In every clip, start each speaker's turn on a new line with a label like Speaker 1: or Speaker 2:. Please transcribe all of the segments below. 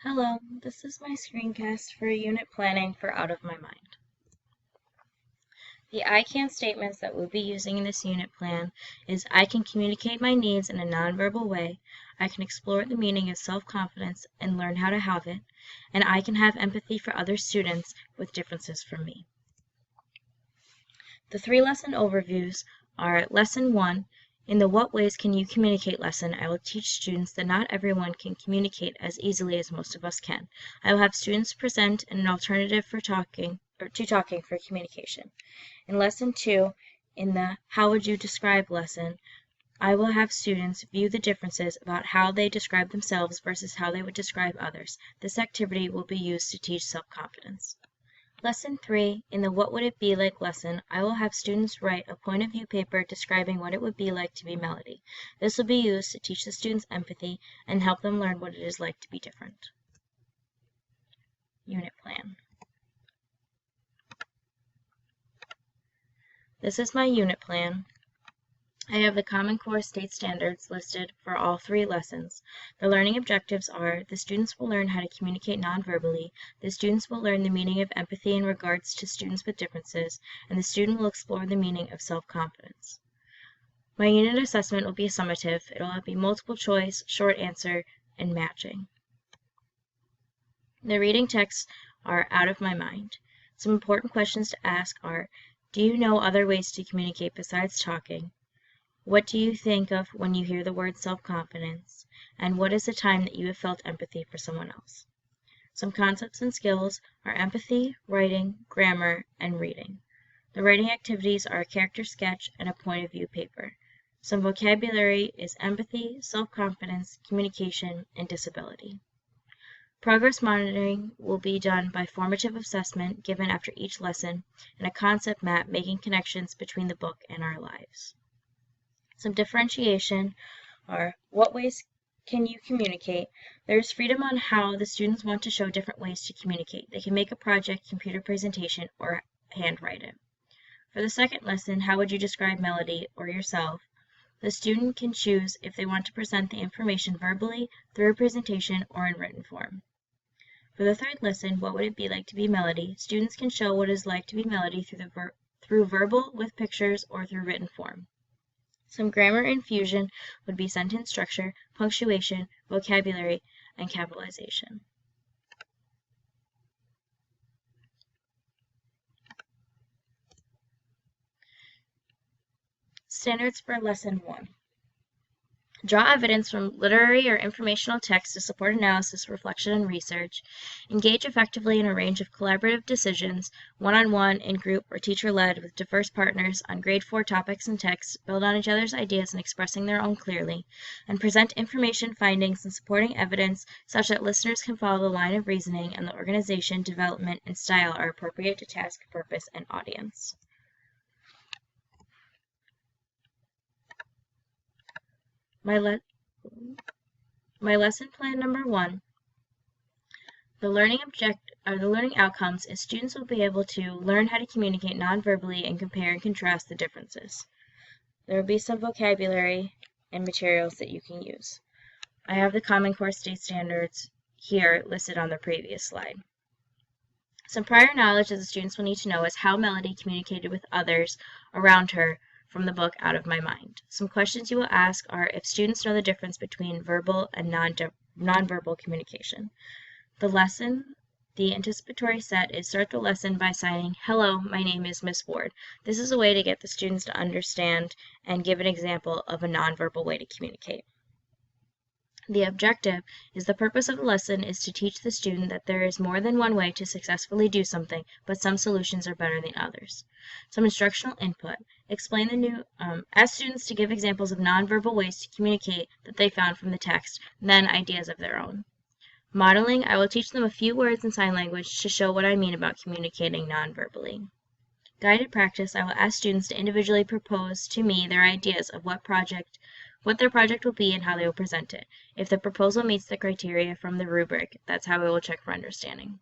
Speaker 1: Hello, this is my screencast for unit planning for Out of My Mind. The I can statements that we'll be using in this unit plan is I can communicate my needs in a nonverbal way, I can explore the meaning of self-confidence and learn how to have it, and I can have empathy for other students with differences from me. The three lesson overviews are Lesson 1, in the What Ways Can You Communicate lesson, I will teach students that not everyone can communicate as easily as most of us can. I will have students present an alternative to talking for communication. In Lesson 2, in the How Would You Describe lesson, I will have students view the differences about how they describe themselves versus how they would describe others. This activity will be used to teach self-confidence. Lesson 3, in the What Would It Be Like lesson, I will have students write a point of view paper describing what it would be like to be Melody. This will be used to teach the students empathy and help them learn what it is like to be different. Unit plan. This is my unit plan. I have the Common Core state standards listed for all three lessons. The learning objectives are the students will learn how to communicate nonverbally, the students will learn the meaning of empathy in regards to students with differences, and the student will explore the meaning of self-confidence. My unit assessment will be a summative. It will be multiple choice, short answer, and matching. The reading texts are Out of My Mind. Some important questions to ask are, do you know other ways to communicate besides talking? What do you think of when you hear the word self-confidence? And what is the time that you have felt empathy for someone else? Some concepts and skills are empathy, writing, grammar, and reading. The writing activities are a character sketch and a point of view paper. Some vocabulary is empathy, self-confidence, communication, and disability. Progress monitoring will be done by formative assessment given after each lesson and a concept map making connections between the book and our lives. Some differentiation are what ways can you communicate? There's freedom on how the students want to show different ways to communicate. They can make a project, computer presentation, or handwrite it. For the second lesson, how would you describe Melody or yourself? The student can choose if they want to present the information verbally, through a presentation, or in written form. For the third lesson, what would it be like to be Melody? Students can show what it is like to be Melody through verbal, with pictures, or through written form. Some grammar infusion would be sentence structure, punctuation, vocabulary, and capitalization. Standards for Lesson 1. Draw evidence from literary or informational text to support analysis, reflection, and research. Engage effectively in a range of collaborative decisions, one-on-one, in group, or teacher-led with diverse partners on grade 4 topics and texts, build on each other's ideas and expressing their own clearly, and present information, findings, and supporting evidence such that listeners can follow the line of reasoning and the organization, development, and style are appropriate to task, purpose, and audience. My lesson plan number 1, the learning outcomes is students will be able to learn how to communicate nonverbally and compare and contrast the differences. There will be some vocabulary and materials that you can use. I have the Common Core state standards here listed on the previous slide. Some prior knowledge that the students will need to know is how Melody communicated with others around her from the book Out of My Mind. Some questions you will ask are if students know the difference between verbal and nonverbal communication. The anticipatory set is start the lesson by saying, "Hello, my name is Miss Ward." This is a way to get the students to understand and give an example of a nonverbal way to communicate. The objective is the purpose of the lesson is to teach the student that there is more than one way to successfully do something, but some solutions are better than others. Some instructional input. Explain the new, ask students to give examples of nonverbal ways to communicate that they found from the text, then ideas of their own. Modeling. I will teach them a few words in sign language to show what I mean about communicating nonverbally. Guided practice. I will ask students to individually propose to me their ideas of what their project will be and how they will present it. If the proposal meets the criteria from the rubric, that's how we will check for understanding.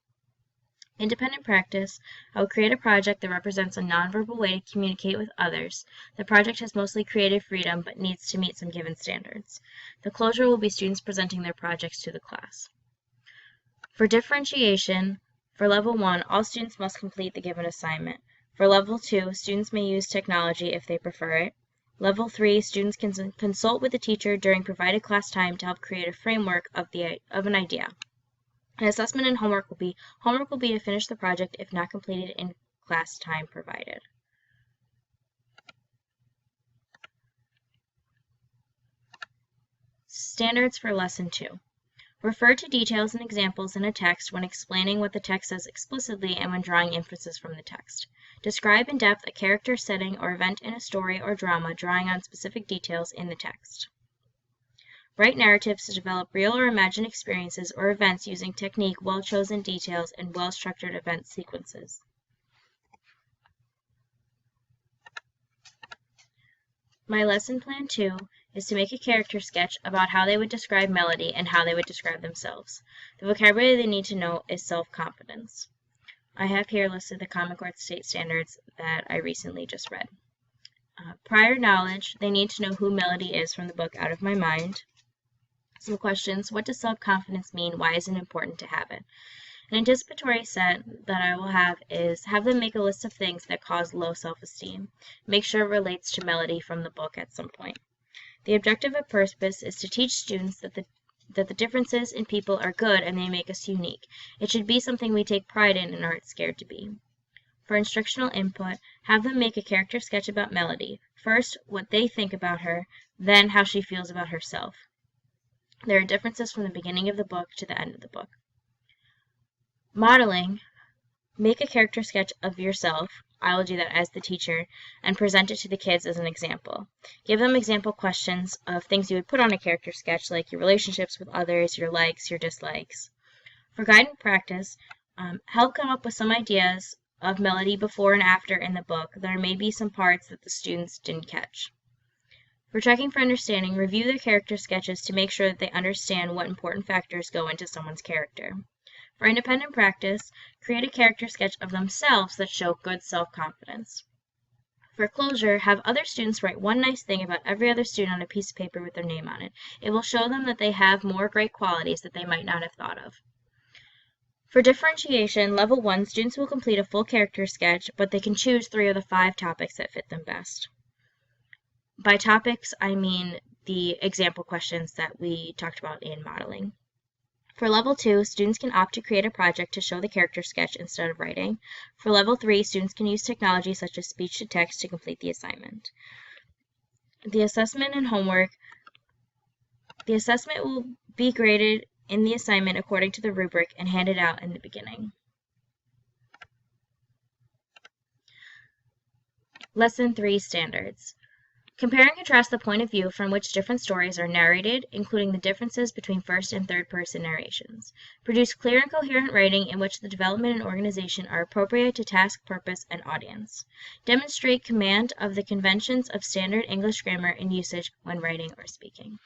Speaker 1: Independent practice. I will create a project that represents a nonverbal way to communicate with others. The project has mostly creative freedom but needs to meet some given standards. The closure will be students presenting their projects to the class. For differentiation, for Level 1, all students must complete the given assignment. For Level 2, students may use technology if they prefer it. Level 3, students can consult with the teacher during provided class time to help create a framework of an idea. An assessment and homework will be to finish the project if not completed in class time provided. Standards for Lesson 2. Refer to details and examples in a text when explaining what the text says explicitly and when drawing inferences from the text. Describe in depth a character, setting, or event in a story or drama, drawing on specific details in the text. Write narratives to develop real or imagined experiences or events using technique, well-chosen details, and well-structured event sequences. My lesson plan 2 is to make a character sketch about how they would describe Melody and how they would describe themselves. The vocabulary they need to know is self-confidence. I have here listed the Common Core State Standards that I recently just read. Prior knowledge, they need to know who Melody is from the book Out of My Mind. Some questions: what does self-confidence mean? Why is it important to have it? An anticipatory set that I will have is have them make a list of things that cause low self-esteem. Make sure it relates to Melody from the book at some point. The objective of purpose is to teach students that the differences in people are good and they make us unique. It should be something we take pride in and aren't scared to be. For instructional input, have them make a character sketch about Melody. First, what they think about her, then how she feels about herself. There are differences from the beginning of the book to the end of the book. Modeling, make a character sketch of yourself. I will do that as the teacher, and present it to the kids as an example. Give them example questions of things you would put on a character sketch, like your relationships with others, your likes, your dislikes. For guide and practice, help come up with some ideas of Melody before and after in the book. There may be some parts that the students didn't catch. For checking for understanding, review their character sketches to make sure that they understand what important factors go into someone's character. For independent practice, create a character sketch of themselves that show good self-confidence. For closure, have other students write one nice thing about every other student on a piece of paper with their name on it. It will show them that they have more great qualities that they might not have thought of. For differentiation, Level 1, students will complete a full character sketch, but they can choose 3 of the 5 topics that fit them best. By topics, I mean the example questions that we talked about in modeling. For Level 2, students can opt to create a project to show the character sketch instead of writing. For Level 3, students can use technology such as speech-to-text to complete the assignment. The assessment and homework. The assessment will be graded in the assignment according to the rubric and handed out in the beginning. Lesson 3 Standards. Compare and contrast the point of view from which different stories are narrated, including the differences between first and third-person narrations. Produce clear and coherent writing in which the development and organization are appropriate to task, purpose, and audience. Demonstrate command of the conventions of standard English grammar and usage when writing or speaking.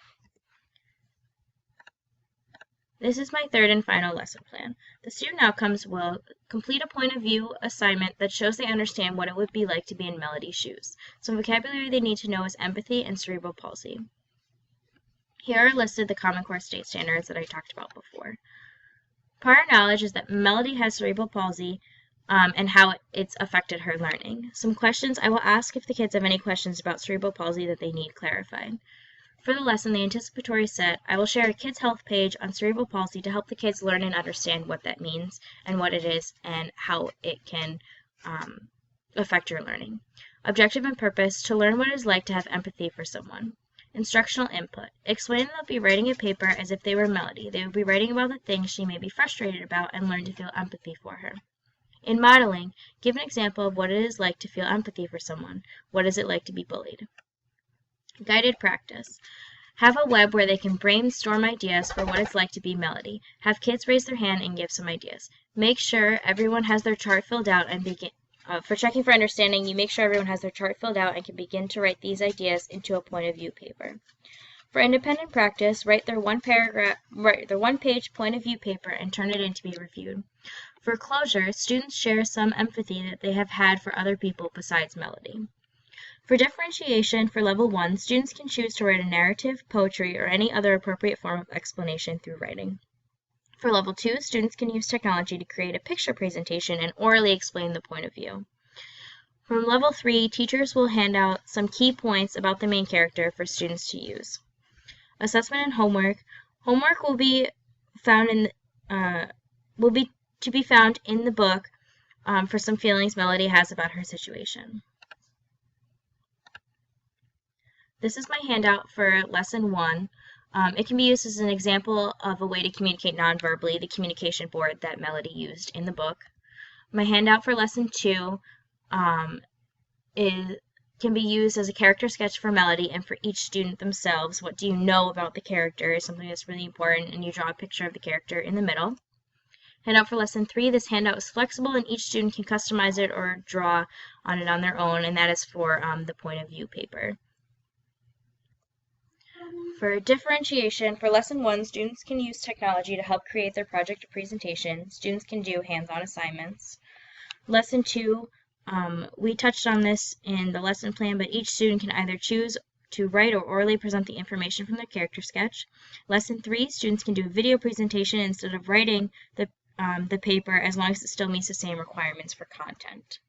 Speaker 1: This is my third and final lesson plan. The student outcomes will complete a point of view assignment that shows they understand what it would be like to be in Melody's shoes. Some vocabulary they need to know is empathy and cerebral palsy. Here are listed the Common Core State Standards that I talked about before. Prior knowledge is that Melody has cerebral palsy and how it's affected her learning. Some questions I will ask if the kids have any questions about cerebral palsy that they need clarified. For the lesson, the anticipatory set, I will share a kids' health page on cerebral palsy to help the kids learn and understand what that means and what it is and how it can affect your learning. Objective and purpose, to learn what it is like to have empathy for someone. Instructional input, explain they'll be writing a paper as if they were Melody. They will be writing about the things she may be frustrated about and learn to feel empathy for her. In modeling, give an example of what it is like to feel empathy for someone. What is it like to be bullied? Guided practice. Have a web where they can brainstorm ideas for what it's like to be Melody. Have kids raise their hand and give some ideas. Make sure everyone has their chart filled out and begin. For checking for understanding, you make sure everyone has their chart filled out and can begin to write these ideas into a point of view paper. For independent practice, write their one-page point of view paper and turn it in to be reviewed. For closure, students share some empathy that they have had for other people besides Melody. For differentiation, for Level 1, students can choose to write a narrative, poetry, or any other appropriate form of explanation through writing. For level 2, students can use technology to create a picture presentation and orally explain the point of view. From level 3, teachers will hand out some key points about the main character for students to use. Assessment and homework. Homework will be found in found in the book for some feelings Melody has about her situation. This is my handout for lesson 1. It can be used as an example of a way to communicate non-verbally, the communication board that Melody used in the book. My handout for lesson 2 can be used as a character sketch for Melody and for each student themselves. What do you know about the character is something that's really important, and you draw a picture of the character in the middle. Handout for lesson 3, this handout is flexible and each student can customize it or draw on it on their own, and that is for the point of view paper. For differentiation, for lesson 1, students can use technology to help create their project or presentation. Students can do hands-on assignments. Lesson 2, we touched on this in the lesson plan, but each student can either choose to write or orally present the information from their character sketch. Lesson 3, students can do a video presentation instead of writing the paper, as long as it still meets the same requirements for content.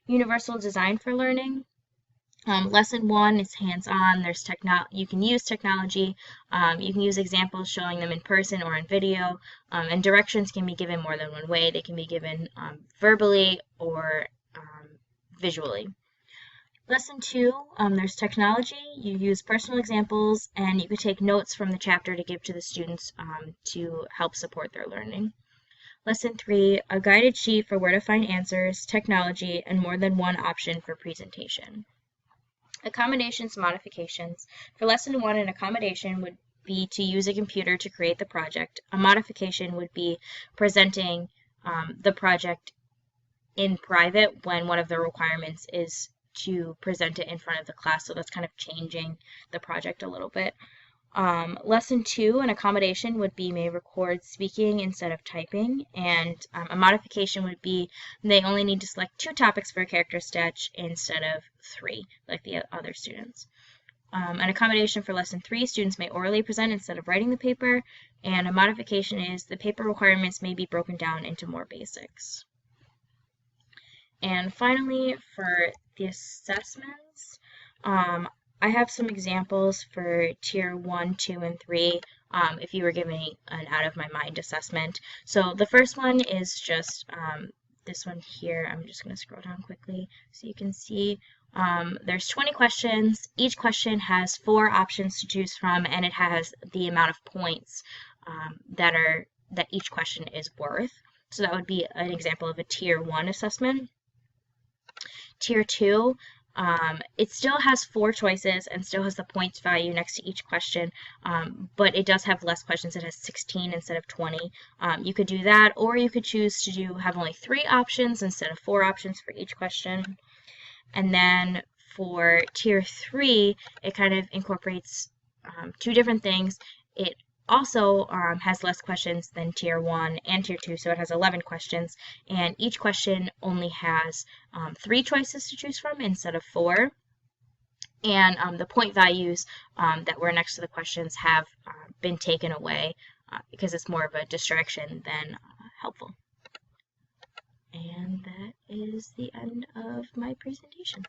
Speaker 1: Universal design for learning. Lesson 1 is hands-on. You can use technology. You can use examples showing them in person or in video, and directions can be given more than one way. They can be given verbally or visually. Lesson 2, there's technology. You use personal examples, and you can take notes from the chapter to give to the students to help support their learning. Lesson 3, a guided sheet for where to find answers, technology, and more than one option for presentation. Accommodations, modifications. For lesson 1, an accommodation would be to use a computer to create the project. A modification would be presenting the project in private when one of the requirements is to present it in front of the class, so that's kind of changing the project a little bit. Lesson 2, an accommodation would be may record speaking instead of typing, and a modification would be they only need to select 2 topics for a character sketch instead of 3, like the other students. An accommodation for lesson 3, students may orally present instead of writing the paper, and a modification is the paper requirements may be broken down into more basics. And finally, for the assessments, I have some examples for tier 1, 2, and 3 if you were giving an out-of-my-mind assessment. So the first one is just this one here. I'm just going to scroll down quickly so you can see. There's 20 questions. Each question has 4 options to choose from, and it has the amount of points that each question is worth. So that would be an example of a tier 1 assessment. Tier 2, it still has 4 choices and still has the points value next to each question, but it does have less questions. It has 16 instead of 20. You could do that, or you could choose to have only 3 options instead of 4 options for each question. And then for tier 3, it kind of incorporates 2 different things. It also has less questions than tier 1 and tier 2, so it has 11 questions, and each question only has 3 choices to choose from instead of 4, and the point values that were next to the questions have been taken away because it's more of a distraction than helpful. And that is the end of my presentation.